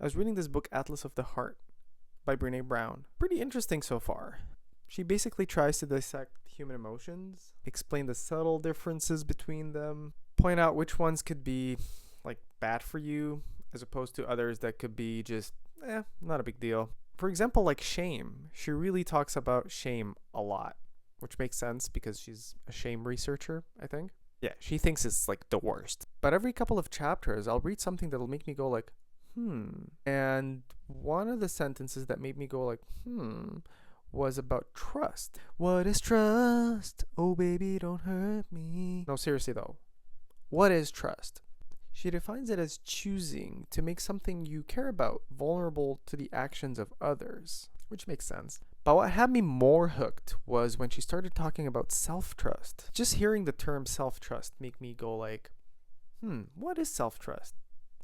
I was reading this book, Atlas of the Heart, by Brene Brown. Pretty interesting so far. She basically tries to dissect human emotions, explain the subtle differences between them, point out which ones could be like bad for you as opposed to others that could be just not a big deal. For example, like shame. She really talks about shame a lot, which makes sense because she's a shame researcher, I think. Yeah, she thinks it's like the worst. But every couple of chapters, I'll read something that'll make me go like, And one of the sentences that made me go like, was about trust. What is trust? Oh, baby, don't hurt me. No, seriously though. What is trust? She defines it as choosing to make something you care about vulnerable to the actions of others, which makes sense. But what had me more hooked was when she started talking about self-trust. Just hearing the term self-trust make me go like, what is self-trust?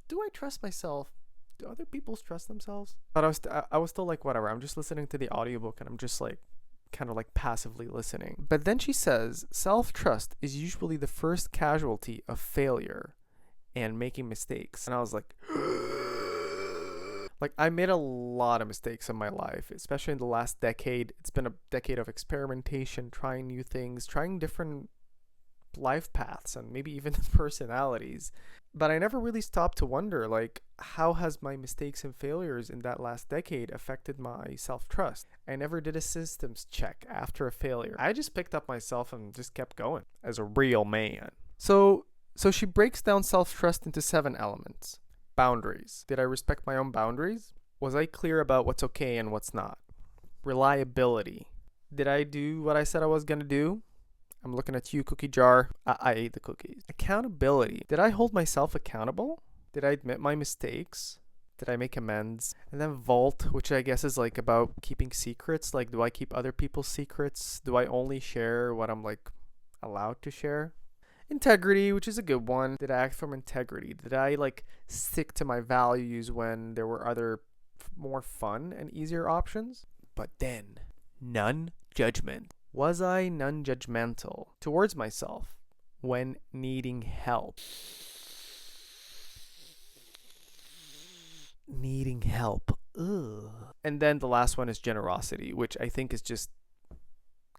Do I trust myself? Do other people trust themselves? But I was still like, whatever. I'm just listening to the audiobook and I'm just like, kind of like passively listening. But then she says, self-trust is usually the first casualty of failure and making mistakes. And I was like, I made a lot of mistakes in my life, especially in the last decade. It's been a decade of experimentation, trying new things, trying different life paths and maybe even personalities. But I never really stopped to wonder, like, how has my mistakes and failures in that last decade affected my self-trust? I never did a systems check after a failure. I just picked up myself and just kept going as a real man. So she breaks down self-trust into 7 elements. Boundaries. Did I respect my own boundaries? Was I clear about what's okay and what's not? Reliability. Did I do what I said I was going to do? I'm looking at you, cookie jar. I ate the cookies. Accountability. Did I hold myself accountable? Did I admit my mistakes? Did I make amends? And then vault, which I guess is like about keeping secrets. Like, do I keep other people's secrets? Do I only share what I'm like allowed to share? Integrity, which is a good one. Did I act from integrity? Did I like stick to my values when there were other more fun and easier options? But then, none judgment. Was I non-judgmental towards myself when needing help? Needing help. Ugh. And then the last one is generosity, which I think is just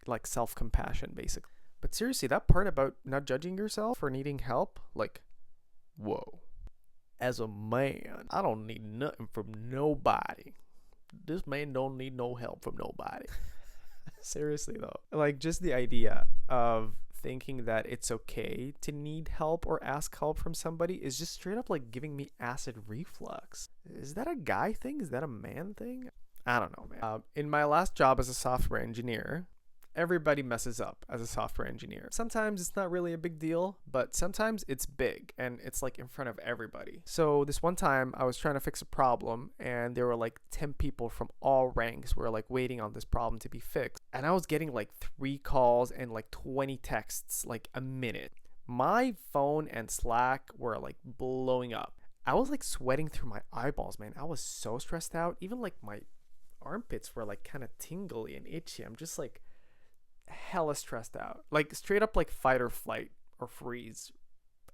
like self-compassion, basically. But seriously, that part about not judging yourself for needing help, like, whoa. As a man, I don't need nothing from nobody. This man don't need no help from nobody. Seriously though, like just the idea of thinking that it's okay to need help or ask help from somebody is just straight up like giving me acid reflux. Is that a guy thing? Is that a man thing? I don't know, man. In my last job as a software engineer, everybody messes up as a software engineer. Sometimes it's not really a big deal, but sometimes it's big and it's like in front of everybody. So this one time I was trying to fix a problem and there were like 10 people from all ranks were like waiting on this problem to be fixed. And I was getting like 3 calls and like 20 texts like a minute. My phone and Slack were like blowing up. I was like sweating through my eyeballs, man. I was so stressed out. Even like my armpits were like kind of tingly and itchy. I'm just like hella stressed out, like straight up like fight or flight or freeze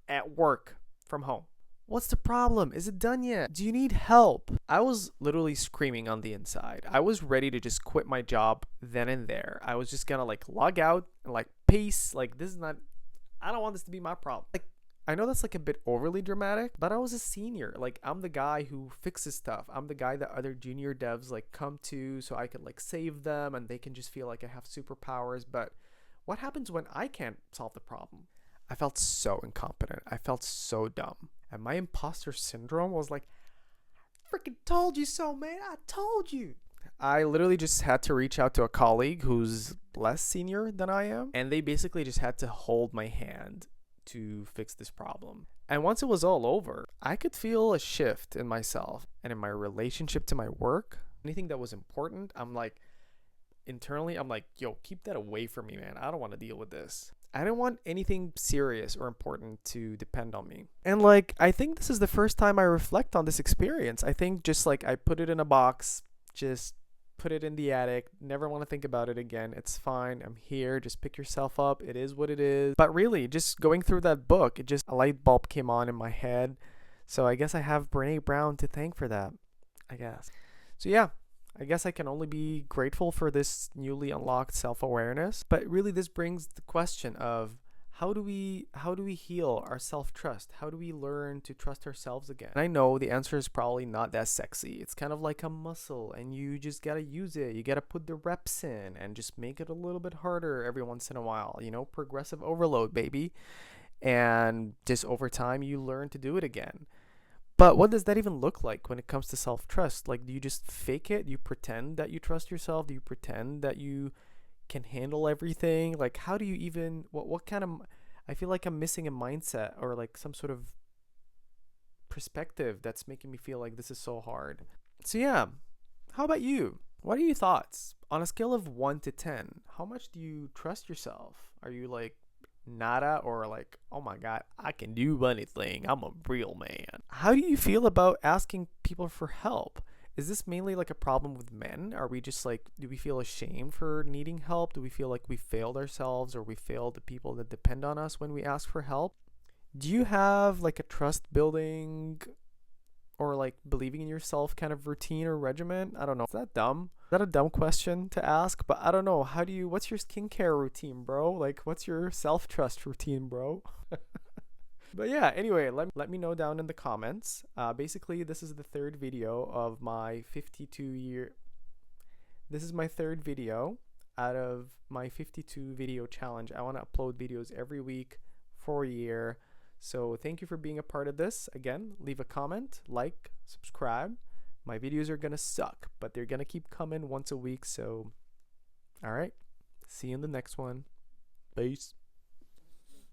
at work from home. What's the problem? Is it done yet? Do you need help? I was literally screaming on the inside. I was ready to just quit my job then and there. I was just gonna like log out and like peace. Like this is not, I don't want this to be my problem. Like I know that's like a bit overly dramatic, but I was a senior. Like I'm the guy who fixes stuff. I'm the guy that other junior devs like come to so I can like save them and they can just feel like I have superpowers. But what happens when I can't solve the problem? I felt so incompetent. I felt so dumb. And my imposter syndrome was like, freaking told you so, man. I told you. I literally just had to reach out to a colleague who's less senior than I am. And they basically just had to hold my hand to fix this problem. And once it was all over, I could feel a shift in myself and in my relationship to my work. Anything that was important, I'm like, internally, I'm like, yo, keep that away from me, man. I don't want to deal with this. I didn't want anything serious or important to depend on me. And like, I think this is the first time I reflect on this experience. I think just like I put it in a box, just put it in the attic, never want to think about it again. It's fine. I'm here. Just pick yourself up. It is what it is. But really, just going through that book, it just a light bulb came on in my head. So I guess I have Brene Brown to thank for that. I guess. So yeah, I guess I can only be grateful for this newly unlocked self-awareness. But really this brings the question of how do we heal our self-trust? How do we learn to trust ourselves again? And I know the answer is probably not that sexy. It's kind of like a muscle and you just got to use it. You got to put the reps in and just make it a little bit harder every once in a while, progressive overload, baby. And just over time you learn to do it again. But what does that even look like when it comes to self trust? Like, do you just fake it? Do you pretend that you trust yourself? Do you pretend that you can handle everything? Like, how do you even, what kind of, I feel like I'm missing a mindset or like some sort of perspective that's making me feel like this is so hard. So, yeah, how about you? What are your thoughts? On a scale of 1 to 10, how much do you trust yourself? Are you like nada or like, oh my god, I can do anything, I'm a real man? How do you feel about asking people for help? Is this mainly like a problem with men? Are we just like, do we feel ashamed for needing help? Do we feel like we failed ourselves or we failed the people that depend on us when we ask for help? Do you have like a trust building or like believing in yourself kind of routine or regimen? I don't know. Is that dumb? Is that a dumb question to ask? But I don't know. What's your skincare routine, bro? Like, what's your self trust routine, bro? But yeah, anyway, let me know down in the comments. Basically, this is the third video of my 52 year. This is my third video out of my 52 video challenge. I want to upload videos every week for a year. So thank you for being a part of this. Again, leave a comment, like, subscribe. My videos are gonna suck, but they're gonna keep coming once a week. So, all right, see you in the next one. Peace.